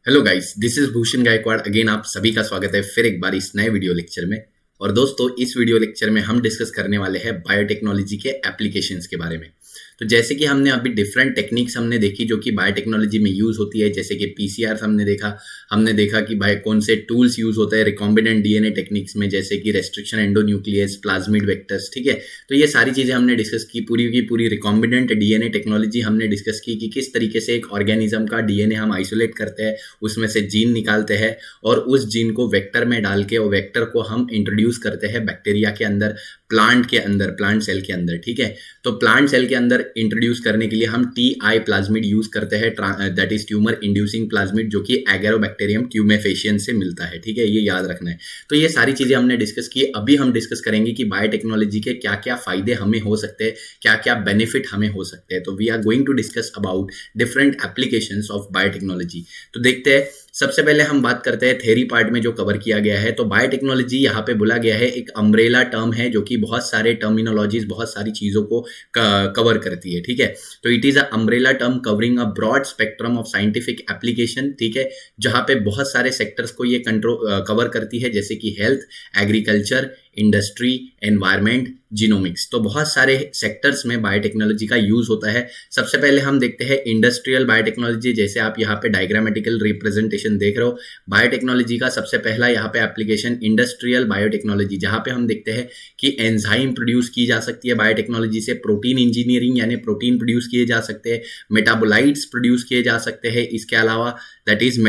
Hello guys, this is Bhushan Gaikwad. Again आप सभी का स्वागत है फिर एक बार इस नए वीडियो लेक्चर में। और दोस्तों, इस वीडियो लेक्चर में हम डिस्कस करने वाले हैं बायोटेक्नोलॉजी के एप्लीकेशंस के बारे में। तो जैसे कि हमने अभी डिफरेंट टेक्निक्स हमने देखी जो कि बायोटेक्नोलॉजी में यूज होती है, जैसे कि पीसीआर हमने देखा कि बाय कौन से टूल्स यूज होते हैं रिकॉम्बिनेंट डीएनए टेक्निक्स में, जैसे कि रेस्ट्रिक्शन एंडोन्यूक्लियस, प्लाज्मिड वेक्टर्स। ठीक है, तो ये सारी चीजें हमने डिस्कस की पूरी रिकॉम्बिनेंट डीएनए टेक्नोलॉजी हमने डिस्कस की कि किस तरीके से एक ऑर्गेनिज्म का डीएनए हम आइसोलेट करते हैं, उसमें से जीन निकालते हैं और उस जीन को वेक्टर में डाल के और वेक्टर को हम इंट्रोड्यूस करते हैं बैक्टीरिया के अंदर, प्लांट सेल के अंदर। ठीक है, तो प्लांट सेल के अंदर इंट्रोड्यूस करने के लिए हम टीआई प्लाज्मिड यूज करते हैं, that is tumour inducing plasmid, जो कि एगैरोबैक्टीरियम ट्यूमेफेशियन से मिलता है। ठीक है, ये याद रखना है। तो ये सारी चीजें हमने डिस्कस की। अभी हम डिस्कस करेंगे कि बायोटेक्नोलॉजी के क्या क्या फायदे हमें हो सकते हैं, क्या क्या बेनिफिट हमें हो सकते हैं। तो we are going to discuss about different applications of biotechnology. तो देखते हैं, सबसे पहले हम बात करते हैं थ्योरी पार्ट में जो कवर किया गया है। तो बायोटेक्नोलॉजी यहाँ पे बोला गया है एक अम्ब्रेला टर्म है जो कि बहुत सारे टर्मिनोलॉजीज, बहुत सारी चीजों को कवर करती है। ठीक है, तो it is a umbrella term covering a broad spectrum of scientific application. ठीक है, जहाँ पे बहुत सारे सेक्टर्स को ये कवर करती है, जैसे कि health, agriculture, industry, environment, genomics. तो बहुत सारे सेक्टर्स में बायोटेक्नोलॉजी का यूज होता है। सबसे पहले हम देखते हैं इंडस्ट्रियल बायोटेक्नोलॉजी। जैसे आप यहाँ पे डायग्रामेटिकल रिप्रेजेंटेशन देख रहे हो, बायोटेक्नोलॉजी का सबसे पहला यहाँ पे एप्लीकेशन इंडस्ट्रियल बायोटेक्नोलॉजी, जहाँ पे हम देखते हैं कि एंजाइम प्रोड्यूस की जा सकती है बायोटेक्नोलॉजी से, प्रोटीन इंजीनियरिंग यानी प्रोटीन प्रोड्यूस किए जा सकते हैं, मेटाबोलाइट्स प्रोड्यूस किए जा सकते हैं। इसके अलावा दैट इज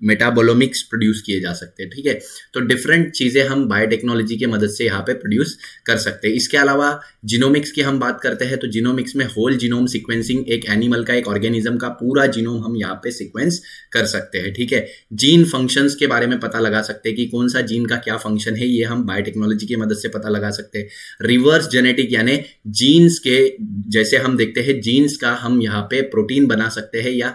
मेटाबोलोमिक्स प्रोड्यूस किए जा सकते हैं। ठीक है, तो डिफरेंट चीजें हम बायोटेक्नोलॉजी की मदद से यहाँ पे प्रोड्यूस कर सकते हैं। इसके अलावा जीनोमिक्स की हम बात करते हैं, तो जीनोमिक्स में होल जीनोम सीक्वेंसिंग, एक एनिमल का, एक ऑर्गेनिज्म का पूरा जीनोम हम यहाँ पे सीक्वेंस कर सकते हैं। ठीक है, जीन फंक्शंस के बारे में पता लगा सकते हैं कि कौन सा जीन का क्या फंक्शन है, ये हम बायोटेक्नोलॉजी की मदद से पता लगा सकते हैं। रिवर्स जेनेटिक यानी जीन्स के, जैसे हम देखते हैं जीन्स का हम यहाँ पे प्रोटीन बना सकते हैं, या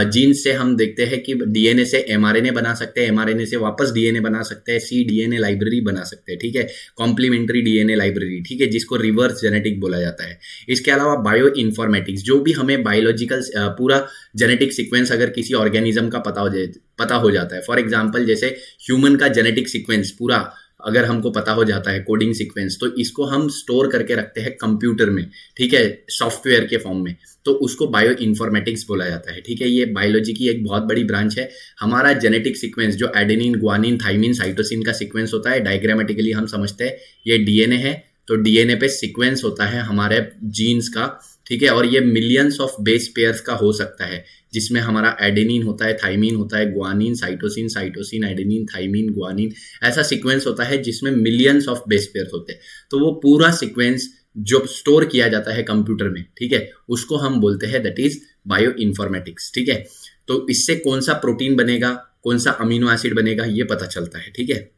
जीन्स से हम देखते हैं कि डीएनए से एमआरएनए बना सकते हैं, एमआरएनए से वापस डीएनए बना सकते हैं, सी डीएनए लाइब्रेरी बना सकते हैं। ठीक है, कॉम्प्लीमेंट्री डीएनए लाइब्रेरी। ठीक है, जिसको रिवर्स जेनेटिक बोला जाता है। इसके अलावा बायो इन्फॉर्मेटिक्स, जो भी हमें बायोलॉजिकल पूरा जेनेटिक सीक्वेंस अगर किसी ऑर्गेनिज्म का पता हो जाता है, फॉर एग्जाम्पल जैसे ह्यूमन का जेनेटिक सीक्वेंस पूरा अगर हमको पता हो जाता है, कोडिंग सीक्वेंस, तो इसको हम स्टोर करके रखते हैं कंप्यूटर में। ठीक है, सॉफ्टवेयर के फॉर्म में, तो उसको बायो इन्फॉर्मेटिक्स बोला जाता है। ठीक है, ये बायोलॉजी की एक बहुत बड़ी ब्रांच है। हमारा जेनेटिक सीक्वेंस जो एडेनिन, ग्वानिन, थाइमिन, साइटोसिन का सीक्वेंस होता है, डायग्रामेटिकली हम समझते हैं ये डीएनए है, तो डीएनए पे सीक्वेंस होता है हमारे जीन्स का। ठीक है, और ये मिलियंस ऑफ बेस पेयर्स का हो सकता है, जिसमें हमारा एडेनिन होता है, थाइमिन होता है, guanine, cytosine, adenine, thymine, guanine, ऐसा सीक्वेंस होता है जिसमें मिलियंस ऑफ बेस पेयर्स होते हैं। तो वो पूरा सीक्वेंस जो स्टोर किया जाता है कंप्यूटर में, ठीक है, उसको हम बोलते हैं दैट इज बायो इन्फॉर्मेटिक्स। ठीक है, तो इससे कौन सा प्रोटीन बनेगा, कौन सा अमीनो एसिड बनेगा, ये पता चलता है। ठीक है,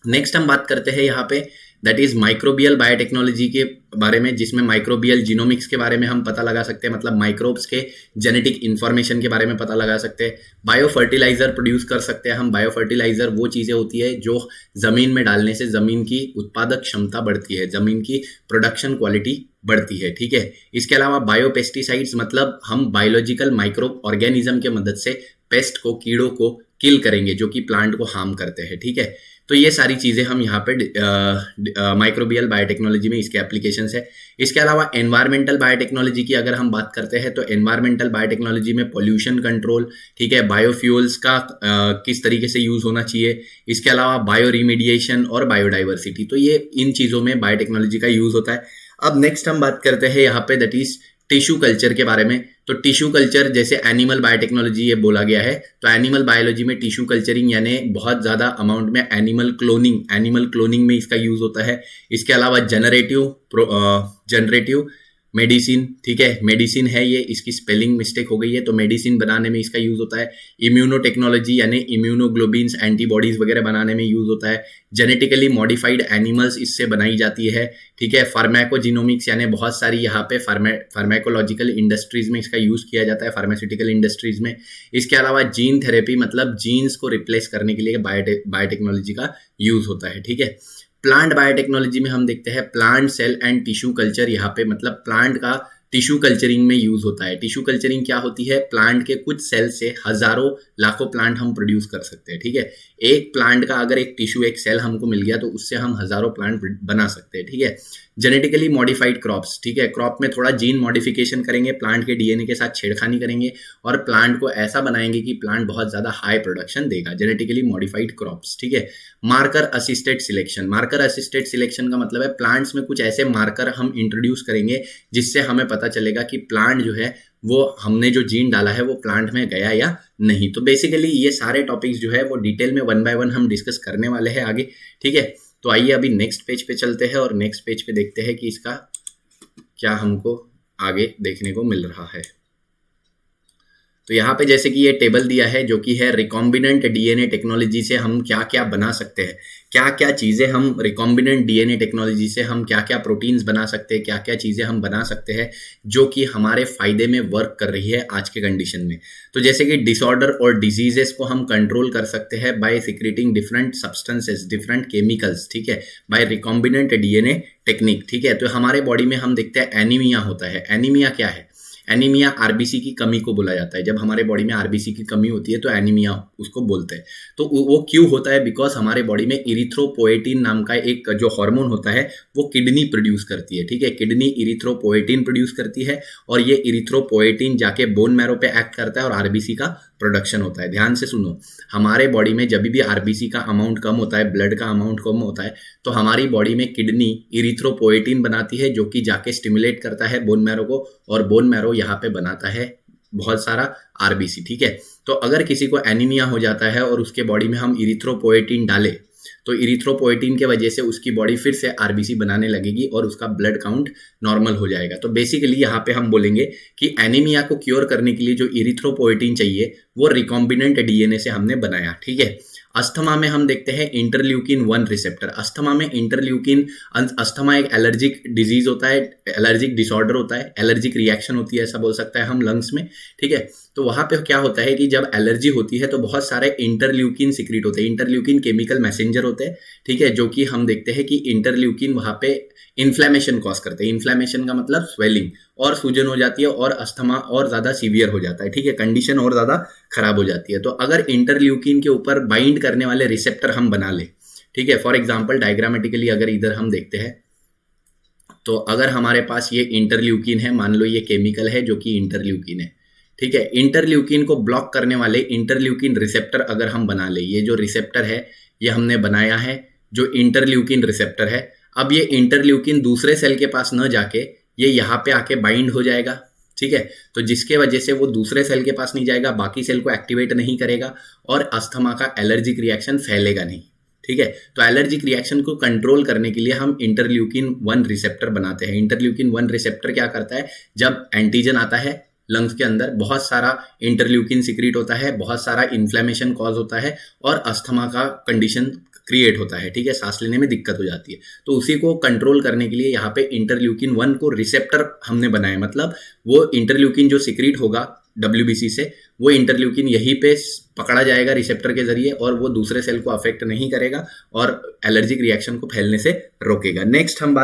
नेक्स्ट हम बात करते हैं यहाँ पे दैट इज माइक्रोबियल बायोटेक्नोलॉजी के बारे में, जिसमें माइक्रोबियल जीनोमिक्स के बारे में हम पता लगा सकते हैं, मतलब माइक्रोब्स के जेनेटिक इंफॉर्मेशन के बारे में पता लगा सकते हैं। बायो फर्टिलाइजर प्रोड्यूस कर सकते हैं हम। बायो फर्टिलाइजर वो चीज़ें होती है जो जमीन में डालने से जमीन की उत्पादक क्षमता बढ़ती है, जमीन की प्रोडक्शन क्वालिटी बढ़ती है। ठीक है, इसके अलावा बायो पेस्टिसाइड्स, मतलब हम बायोलॉजिकल माइक्रो ऑर्गेनिज्म के मदद से पेस्ट को, कीड़ों को किल करेंगे जो कि प्लांट को हार्म करते हैं। ठीक है, तो ये सारी चीज़ें हम यहाँ पे माइक्रोबियल बायोटेक्नोलॉजी में इसके एप्लीकेशंस है। इसके अलावा एनवायरमेंटल बायोटेक्नोलॉजी की अगर हम बात करते हैं, तो एनवायरमेंटल बायोटेक्नोलॉजी में पोल्यूशन कंट्रोल, ठीक है, बायोफ्यूल्स का किस तरीके से यूज़ होना चाहिए, इसके अलावा बायो रिमीडिएशन और बायोडाइवर्सिटी, तो ये इन चीज़ों में बायोटेक्नोलॉजी का यूज़ होता है। अब नेक्स्ट हम बात करते हैं यहाँ पे दैट इज टिश्यू कल्चर के बारे में। तो टिश्यू कल्चर, जैसे एनिमल बायोटेक्नोलॉजी ये बोला गया है, तो एनिमल बायोलॉजी में टिश्यू कल्चरिंग यानी बहुत ज़्यादा अमाउंट में एनिमल क्लोनिंग में इसका यूज़ होता है। इसके अलावा जनरेटिव मेडिसिन, ठीक है, मेडिसिन है ये, इसकी स्पेलिंग मिस्टेक हो गई है, तो मेडिसिन बनाने में इसका यूज़ होता है। इम्यूनो टेक्नोलॉजी यानी इम्यूनोग्लोबिन्स, एंटीबॉडीज़ वगैरह बनाने में यूज़ होता है। जेनेटिकली मॉडिफाइड एनिमल्स इससे बनाई जाती है। ठीक है, फार्माकोजीनोमिक्स यानी बहुत सारी यहाँ पे फार्माकोलॉजिकल इंडस्ट्रीज़ में इसका यूज़ किया जाता है, फार्मास्यूटिकल इंडस्ट्रीज़ में। इसके अलावा जीन थेरेपी, मतलब जीन्स को रिप्लेस करने के लिए बायोटेक्नोलॉजी का यूज़ होता है। ठीक है, प्लांट बायोटेक्नोलॉजी में हम देखते हैं plant cell and tissue culture. यहाँ पे मतलब प्लांट का टिश्यू कल्चरिंग में यूज होता है। टिश्यू कल्चरिंग क्या होती है, प्लांट के कुछ सेल से हजारों लाखों प्लांट हम प्रोड्यूस कर सकते हैं, ठीक है। एक प्लांट का अगर एक टिश्यू एक सेल हमको मिल गया तो उससे हम हजारों प्लांट बना सकते हैं, ठीक है। जेनेटिकली मॉडिफाइड क्रॉप्स, ठीक है, क्रॉप में थोड़ा जीन मॉडिफिकेशन करेंगे, प्लांट के डीएनए के साथ छेड़खानी करेंगे और प्लांट को ऐसा बनाएंगे कि प्लांट बहुत ज्यादा हाई प्रोडक्शन देगा, जेनेटिकली मॉडिफाइड क्रॉप्स, ठीक है। Marker assisted selection, marker assisted selection का मतलब है प्लांट्स में कुछ ऐसे मार्कर हम इंट्रोड्यूस करेंगे जिससे हमें पता चलेगा कि प्लांट जो है वो हमने जो जीन डाला है वो प्लांट में गया या नहीं। तो बेसिकली ये सारे टॉपिक्स जो है वो डिटेल में 1 बाय 1 हम डिस्कस करने वाले हैं आगे, ठीक है। तो आइए अभी नेक्स्ट पेज पे चलते हैं और नेक्स्ट पेज पे देखते हैं कि इसका क्या हमको आगे देखने को मिल रहा है। तो यहाँ पे जैसे कि ये टेबल दिया है जो कि है रिकॉम्बिनेंट डीएनए टेक्नोलॉजी से हम क्या क्या बना सकते हैं, क्या क्या चीज़ें हम रिकॉम्बिनेंट डीएनए टेक्नोलॉजी से हम क्या क्या प्रोटीन्स बना सकते हैं, क्या क्या चीज़ें हम बना सकते हैं जो कि हमारे फायदे में वर्क कर रही है आज के कंडीशन में। तो जैसे कि डिसऑर्डर और डिजीजेस को हम कंट्रोल कर सकते हैं by secreting different substances, different chemicals, ठीक है, बाय रिकॉम्बिनेंट डीएनए टेक्निक, ठीक है। तो हमारे बॉडी में हम देखते हैं एनीमिया होता है। एनीमिया क्या है, एनीमिया आरबीसी की कमी को बोला जाता है। जब हमारे बॉडी में आरबीसी की कमी होती है तो एनीमिया उसको बोलते हैं। तो वो क्यों होता है, बिकॉज हमारे बॉडी में इरिथ्रोपोएटिन नाम का एक जो हार्मोन होता है वो किडनी प्रोड्यूस करती है, ठीक है। किडनी इरिथ्रोपोएटिन प्रोड्यूस करती है और ये इरिथ्रोपोएटिन जाके बोन मैरो पे एक्ट करता है और आरबीसी का प्रोडक्शन होता है। ध्यान से सुनो, हमारे बॉडी में जब भी आरबीसी का अमाउंट कम होता है, ब्लड का अमाउंट कम होता है, तो हमारी बॉडी में किडनी इरिथ्रोपोएटिन बनाती है जो कि जाके स्टिमुलेट करता है बोन मैरो को और बोन मैरो यहाँ पे बनाता है बहुत सारा आरबीसी, ठीक है। तो अगर किसी को एनीमिया हो जाता है और उसके बॉडी में हम इरिथ्रोपोएटिन डालें तो इरिथ्रोपोएटिन के वजह से उसकी बॉडी फिर से आरबीसी बनाने लगेगी और उसका ब्लड काउंट नॉर्मल हो जाएगा। तो बेसिकली यहाँ पे हम बोलेंगे कि एनीमिया को क्योर करने के लिए जो इरिथ्रोपोएटिन चाहिए वो रिकॉम्बिनेंट डीएनए से हमने बनाया, ठीक है। अस्थमा में हम देखते हैं इंटरल्यूकिन 1 रिसेप्टर। अस्थमा में इंटरल्यूकिन, अस्थमा एक एलर्जिक डिजीज होता है, एलर्जिक डिसऑर्डर होता है, एलर्जिक रिएक्शन होती है ऐसा बोल सकता है हम लंग्स में, ठीक है। तो वहां पे क्या होता है कि जब एलर्जी होती है तो बहुत सारे इंटरल्यूकिन सिक्रीट होते हैं। इंटरल्यूकिन केमिकल मैसेंजर होते हैं, ठीक है, जो कि हम देखते हैं कि इंटरल्यूकिन वहां पे इन्फ्लेमेशन कॉज करते हैं। इन्फ्लेमेशन का मतलब स्वेलिंग और सूजन हो जाती है और अस्थमा और ज्यादा सीवियर हो जाता है, ठीक है, कंडीशन और ज्यादा खराब हो जाती है। तो अगर इंटरल्यूकिन के ऊपर बाइंड करने वाले रिसेप्टर हम बना ले, ठीक है, फॉर एग्जांपल डायग्रामेटिकली अगर इधर हम देखते हैं तो अगर हमारे पास ये इंटरल्यूकिन है, मान लो ये केमिकल है जो कि इंटरल्यूकिन है, ठीक है। इंटरल्यूकिन को ब्लॉक करने वाले इंटरल्यूकिन रिसेप्टर अगर हम बना ले, ये जो रिसेप्टर है ये हमने बनाया है जो इंटरल्यूकिन रिसेप्टर है। अब ये इंटरल्यूकिन दूसरे सेल के पास न जाके ये यहाँ पे आके बाइंड हो जाएगा, ठीक है। तो जिसके वजह से वो दूसरे सेल के पास नहीं जाएगा, बाकी सेल को एक्टिवेट नहीं करेगा और अस्थमा का एलर्जिक रिएक्शन फैलेगा नहीं, ठीक है। तो एलर्जिक रिएक्शन को कंट्रोल करने के लिए हम इंटरल्यूकिन 1 रिसेप्टर बनाते हैं। इंटरल्यूकिन 1 रिसेप्टर क्या करता है, जब एंटीजन आता है लंग्स के अंदर बहुत सारा इंटरल्यूकिन सिक्रीट होता है, बहुत सारा इन्फ्लेमेशन कॉज होता है और अस्थमा का कंडीशन क्रिएट होता है, ठीक है, सांस लेने में दिक्कत हो जाती है। तो उसी को कंट्रोल करने के लिए यहाँ पे इंटरल्यूकिन 1 को रिसेप्टर हमने बनाया, मतलब वो इंटरल्यूकिन जो सिक्रीट होगा WBC से वो इंटरल्यूकिन यहीं पे पकड़ा जाएगा रिसेप्टर के जरिए और वो दूसरे सेल को अफेक्ट नहीं करेगा और एलर्जिक रिएक्शन को फैलने से रोकेगा। नेक्स्ट हम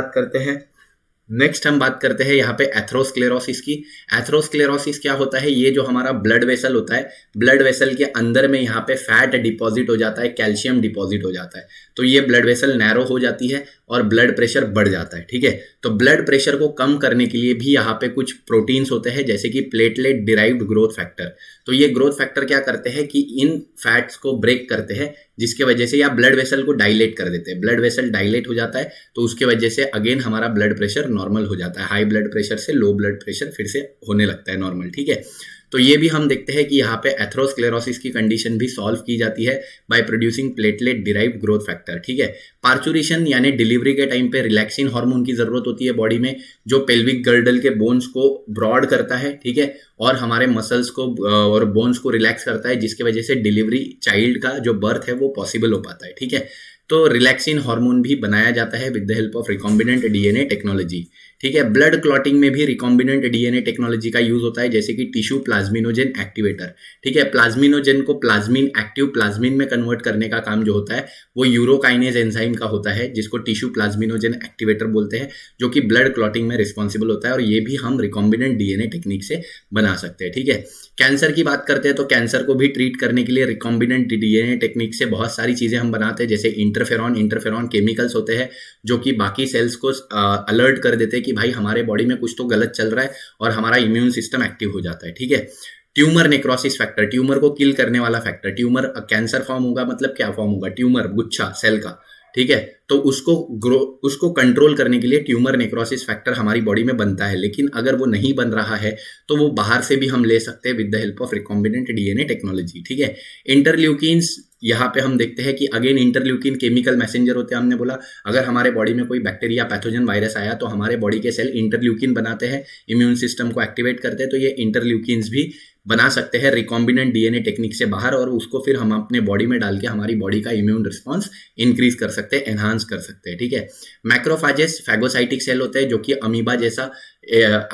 बात करते हैं यहाँ पे एथेरोस्क्लेरोसिस की। एथेरोस्क्लेरोसिस क्या होता है, ये जो हमारा ब्लड वेसल होता है, ब्लड वेसल के अंदर में यहाँ पे फैट डिपॉजिट हो जाता है, कैल्शियम डिपॉजिट हो जाता है, तो ये ब्लड वेसल नैरो हो जाती है और ब्लड प्रेशर बढ़ जाता है, ठीक है। तो ब्लड प्रेशर को कम करने के लिए भी यहाँ पे कुछ प्रोटीन्स होते हैं जैसे कि प्लेटलेट डिराइव्ड ग्रोथ फैक्टर। तो ये ग्रोथ फैक्टर क्या करते हैं कि इन फैट्स को ब्रेक करते हैं जिसके वजह से या ब्लड वेसल को डायलेट कर देते हैं। ब्लड वेसल डायलेट हो जाता है तो उसके वजह से अगेन हमारा ब्लड प्रेशर नॉर्मल हो जाता है, हाई ब्लड प्रेशर से लो ब्लड प्रेशर फिर से होने लगता है नॉर्मल, ठीक है। तो ये भी हम देखते हैं कि यहाँ पे एथेरोस्क्लेरोसिस की कंडीशन भी सॉल्व की जाती है by producing platelet derived growth factor, ठीक है। पार्चुरेशन यानी डिलीवरी के टाइम पे रिलैक्सिन हार्मोन की जरूरत होती है बॉडी में जो पेल्विक गर्डल के बोन्स को ब्रॉड करता है, ठीक है, और हमारे मसल्स को और बोन्स को रिलैक्स करता है जिसकी वजह से डिलीवरी चाइल्ड का जो बर्थ है वो पॉसिबल हो पाता है, ठीक है। तो रिलैक्सिन हार्मोन भी बनाया जाता है with the help of recombinant DNA technology, ठीक है। ब्लड क्लॉटिंग में भी रिकॉम्बिनेंट डीएनए टेक्नोलॉजी का यूज होता है, जैसे कि टिश्यू प्लाज्मिनोजेन एक्टिवेटर। ठीक है, प्लाज्मिनोजेन को प्लाज्मिन, एक्टिव प्लाज्मिन में कन्वर्ट करने का काम जो होता है वो यूरोकाइनेज एंजाइम का होता है, जिसको टिश्यू प्लाज्मिनोजेन एक्टिवेटर बोलते हैं, जो कि ब्लड क्लॉटिंग में रिस्पॉन्सिबल होता है, और ये भी हम रिकॉम्बिनेंट डीएनए टेक्निक से बना सकते हैं। ठीक है, कैंसर की बात करते हैं तो कैंसर को भी ट्रीट करने के लिए रिकॉम्बिनेंट डीएनए टेक्निक से बहुत सारी चीजें हम बनाते हैं, जैसे इंटरफेरॉन केमिकल्स होते हैं जो कि बाकी सेल्स को अलर्ट कर देते हैं कि भाई हमारे बॉडी में कुछ तो गलत चल रहा है, और हमारा इम्यून सिस्टम एक्टिव हो जाता है। ठीक है, ट्यूमर नेक्रोसिस फैक्टर, ट्यूमर को किल करने वाला फैक्टर। ट्यूमर कैंसर फॉर्म होगा मतलब क्या फॉर्म होगा, ट्यूमर गुच्छा सेल का। ठीक है, तो उसको कंट्रोल करने के लिए ट्यूमर नेक्रोसिस फैक्टर हमारी बॉडी में बनता है, लेकिन अगर वो नहीं बन रहा है तो वो बाहर से भी हम ले सकते हैं with the help of recombinant DNA technology. ठीक है, इंटरल्यूकिन्स, यहाँ पे हम देखते हैं कि अगेन इंटरल्यूकिन केमिकल मैसेंजर होते हैं। हमने बोला अगर हमारे बॉडी में कोई बैक्टीरिया, पैथोजन, वायरस आया तो हमारे बॉडी के सेल इंटरल्यूकिन बनाते हैं, इम्यून सिस्टम को एक्टिवेट करते हैं, तो ये इंटरल्यूकिन्स भी बना सकते हैं रिकॉम्बिनेंट डीएनए टेक्निक से बाहर, और उसको फिर हम अपने बॉडी में डाल के हमारी बॉडी का इम्यून रिस्पॉन्स इंक्रीज कर सकते हैं, एनहांस कर सकते हैं। ठीक है, मैक्रोफाजेस फैगोसाइटिक सेल होते हैं जो कि अमीबा जैसा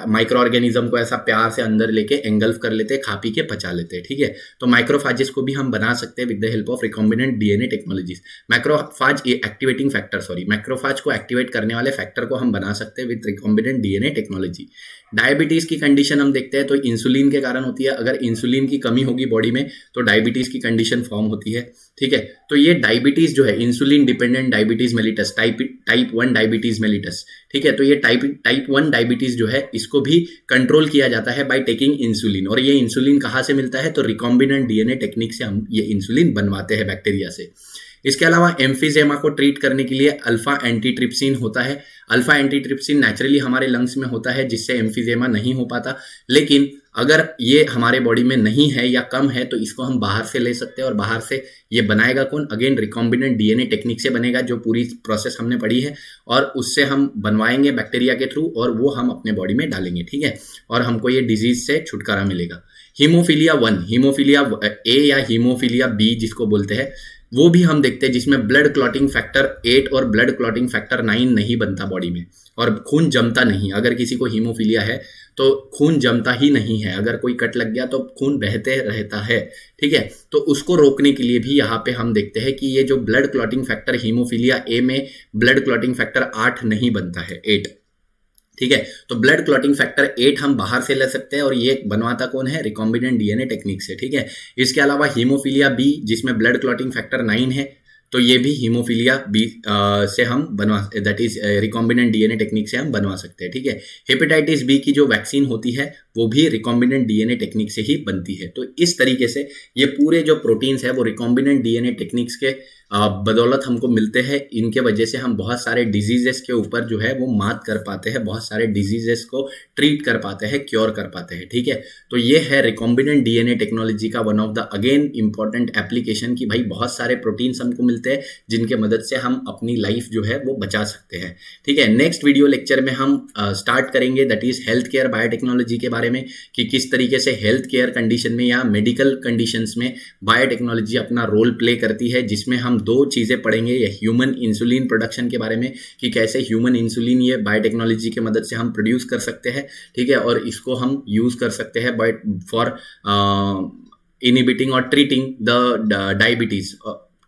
माइक्रो ऑर्गेनिज्म को ऐसा प्यार से अंदर लेके एंगल्फ कर लेते हैं, खा पी के पचा लेते हैं। ठीक है, तो माइक्रोफाजेस को भी हम बना सकते हैं with the help of recombinant DNA technologies. Macrophage activating factor, macrophage को एक्टिवेट करने वाले फैक्टर को हम बना सकते हैं with recombinant DNA technology. Diabetes की कंडीशन हम देखते हैं तो इंसुलिन के कारण होती है। अगर इंसुलिन की कमी होगी बॉडी में तो डायबिटीज की कंडीशन फॉर्म होती है। ठीक है, तो ये डायबिटीज जो है, insulin dependent diabetes mellitus, type 1 diabetes mellitus. ठीक है, तो ये टाइप 1 डायबिटीज जो है इसको भी कंट्रोल किया जाता है बाय टेकिंग इंसुलिन, और ये इंसुलिन कहाँ से मिलता है, तो रिकॉम्बिनेंट डीएनए टेक्निक से हम ये इंसुलिन बनवाते हैं बैक्टीरिया से। इसके अलावा एम्फीजेमा को ट्रीट करने के लिए अल्फा एंटीट्रिप्सिन होता है। अल्फा एंटीट्रिप्सिन नेचुरली हमारे लंग्स में होता है, जिससे एम्फीजेमा नहीं हो पाता, लेकिन अगर ये हमारे बॉडी में नहीं है या कम है तो इसको हम बाहर से ले सकते हैं, और बाहर से ये बनाएगा कौन, अगेन रिकॉम्बिनेंट डीएनए टेक्निक से बनेगा, जो पूरी प्रोसेस हमने पढ़ी है, और उससे हम बनवाएंगे बैक्टीरिया के थ्रू, और वो हम अपने बॉडी में डालेंगे। ठीक है, और हमको ये डिजीज से छुटकारा मिलेगा। हीमोफीलिया 1, हीमोफीलिया ए या हीमोफीलिया बी जिसको बोलते हैं, वो भी हम देखते हैं जिसमें ब्लड क्लॉटिंग फैक्टर 8 और ब्लड क्लॉटिंग फैक्टर 9 नहीं बनता बॉडी में, और खून जमता नहीं। अगर किसी को हीमोफीलिया है तो खून जमता ही नहीं है, अगर कोई कट लग गया तो खून बहते रहता है। ठीक है, तो उसको रोकने के लिए भी यहाँ पे हम देखते हैं कि ये जो blood clotting factor haemophilia A में ब्लड क्लॉटिंग फैक्टर 8 नहीं बनता है, 8। ठीक है, तो ब्लड क्लॉटिंग फैक्टर 8 हम बाहर से ले सकते हैं, और ये बनवाता कौन है, रिकॉम्बिनेंट डीएनए टेक्निक से। ठीक है, इसके अलावा हीमोफीलिया बी जिसमें ब्लड क्लॉटिंग फैक्टर 9 है, तो ये भी हीमोफीलिया बी से हम बनवा, that is recombinant DNA technique से हम बनवा सकते हैं। ठीक है, हेपेटाइटिस बी की जो वैक्सीन होती है वो भी रिकॉम्बिनेंट डीएनए टेक्निक से ही बनती है। तो इस तरीके से ये पूरे जो प्रोटीन्स है वो रिकॉम्बिनेंट डीएनए टेक्निक्स के बदौलत हमको मिलते हैं। इनके वजह से हम बहुत सारे डिजीजेस के ऊपर जो है वो मात कर पाते हैं, बहुत सारे डिजीजेस को ट्रीट कर पाते हैं, क्योर कर पाते हैं। ठीक है, तो ये है रिकॉम्बिनेंट डीएनए टेक्नोलॉजी का one of the again important application, कि भाई बहुत सारे प्रोटीन्स हमको मिलते हैं जिनके मदद से हम अपनी लाइफ जो है वो बचा सकते हैं। ठीक है, नेक्स्ट वीडियो लेक्चर में हम स्टार्ट करेंगे that is health care biotechnology के बारे में, कि किस तरीके से हेल्थ केयर कंडीशन में या मेडिकल कंडीशंस में बायोटेक्नोलॉजी अपना रोल प्ले करती है, जिसमें हम 2 चीजें पढ़ेंगे। ये ह्यूमन इंसुलिन प्रोडक्शन के बारे में, कि कैसे ह्यूमन इंसुलिन ये बायोटेक्नोलॉजी की मदद से हम प्रोड्यूस कर सकते हैं। ठीक है, और इसको हम यूज कर सकते हैं फॉर इनहिबिटिंग और ट्रीटिंग द डायबिटीज।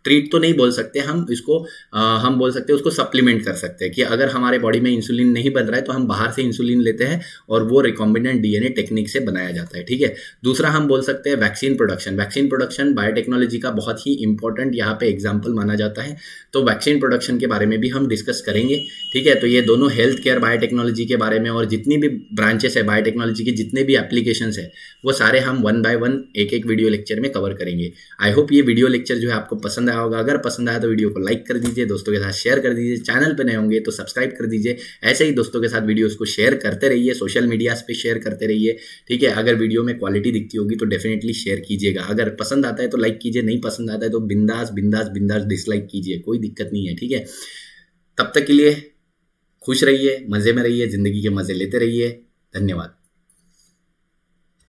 ट्रीट तो नहीं बोल सकते हम इसको, हम बोल सकते हैं उसको सप्लीमेंट कर सकते हैं, कि अगर हमारे बॉडी में इंसुलिन नहीं बन रहा है तो हम बाहर से इंसुलिन लेते हैं, और वो रिकॉम्बिनेंट डीएनए टेक्निक से बनाया जाता है। ठीक है, दूसरा हम बोल सकते हैं vaccine production. Vaccine production biotechnology का बहुत ही इंपॉर्टेंट यहाँ पे एग्जाम्पल माना जाता है, तो वैक्सीन प्रोडक्शन के बारे में भी हम डिस्कस करेंगे। ठीक है, तो ये दोनों हेल्थ केयर बायोटेक्नोलॉजी के बारे में, और जितनी भी ब्रांचेस है बायोटेक्नोलॉजी के, जितने भी एप्लीकेशंस है, वो सारे हम 1 बाय 1 एक वीडियो लेक्चर में कवर करेंगे। आई होप ये वीडियो लेक्चर जो है आपको पसंद आया होगा। अगर पसंद आया तो वीडियो को लाइक कर दीजिए, दोस्तों के साथ शेयर कर दीजिए, चैनल पे नए होंगे तो सब्सक्राइब कर दीजिए। ऐसे ही दोस्तों के साथ वीडियोस को शेयर करते रहिए, सोशल मीडिया पे शेयर करते रहिए। ठीक है, अगर वीडियो में क्वालिटी दिखती होगी तो डेफिनेटली शेयर कीजिएगा। अगर पसंद आता है तो लाइक कीजिए, नहीं पसंद आता है तो बिंदास बिंदास बिंदास डिसलाइक कीजिए, कोई दिक्कत नहीं है। ठीक है, तब तक के लिए खुश रहिए, मजे में रहिए, जिंदगी के मजे लेते रहिए। धन्यवाद।